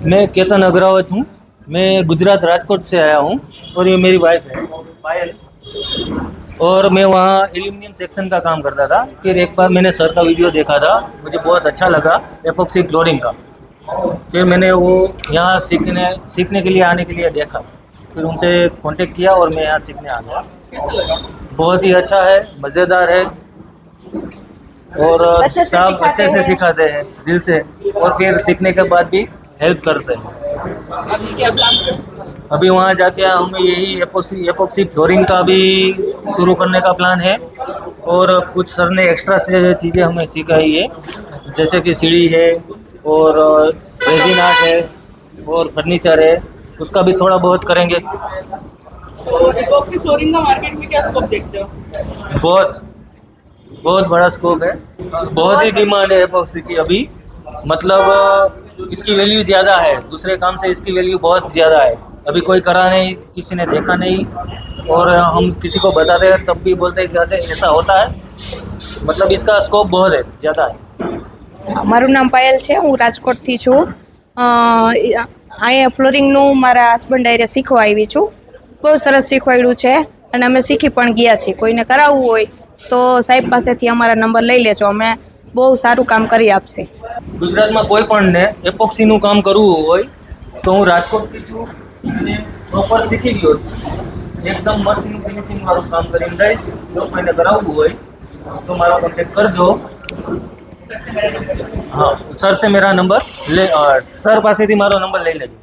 मैं केतन अग्रवाल हूँ। मैं गुजरात राजकोट से आया हूँ और ये मेरी वाइफ है पायल। और मैं वहाँ एल्यूमिनियम सेक्शन का काम करता था। फिर एक बार मैंने सर का वीडियो देखा था, मुझे बहुत अच्छा लगा एपॉक्सी फ्लोरिंग का। फिर मैंने वो यहाँ सीखने के लिए आने के लिए देखा। फिर उनसे कांटेक्ट किया और मैं यहाँ सीखने आ गया। कैसा लगा? बहुत ही अच्छा है, मज़ेदार है और अच्छे से सब अच्छे से सिखाते हैं। सिखाते हैं दिल से। और फिर सीखने के बाद भी हेल्प करते हैं। अभी क्या प्लान है? अभी वहाँ जाके हमें यही एपॉक्सी फ्लोरिंग का भी शुरू करने का प्लान है। और कुछ सर ने एक्स्ट्रा से चीज़ें हमें सिखाई है, जैसे कि सीढ़ी है और रेजिन आर्ट है और फर्नीचर है, उसका भी थोड़ा बहुत करेंगे। तो इपॉक्सी फ्लोरिंग का मार्केट में क्या स्कोप देखते हो? बहुत बहुत बड़ा स्कोप है, बहुत ही डिमांड है एपॉक्सी की अभी। मतलब इसकी वैल्यू ज़्यादा है, दूसरे काम से इसकी वैल्यू बहुत ज़्यादा है। अभी कोई करा नहीं, किसी ने देखा नहीं, और हम किसी को बताते हैं तब भी बोलते हैं कि अच्छा ऐसा होता है। मतलब इसका स्कोप बहुत है, ज़्यादा है। મારું નામ પાયલ છે, હું રાજકોટથી છું. અહીંયા ફ્લોરિંગનું મારા હસબન્ડ હારે શીખવા આવી છું. બહુ સરસ શીખવાડ્યું છે અને અમે શીખી પણ ગયા છીએ. કોઈને કરાવવું હોય તો સાહેબ પાસેથી અમારા નંબર લઈ લેજો, અમે બહુ સારું કામ કરી આપશે. ગુજરાતમાં કોઈ પણને એપોક્સીનું કામ કરવું હોય તો હું રાજકોટથી છું અને પ્રોપર શીખી ગયો છું. એકદમ મસ્ત ફિનિશિંગ વાળું કામ કરીને દઈશ. જો કોઈને કરાવવું હોય तो मारा कॉन्टेक्ट कर जो। हाँ, सर से मेरा नंबर ले, सर पासेથી મારો નંબર લઈ લેજો।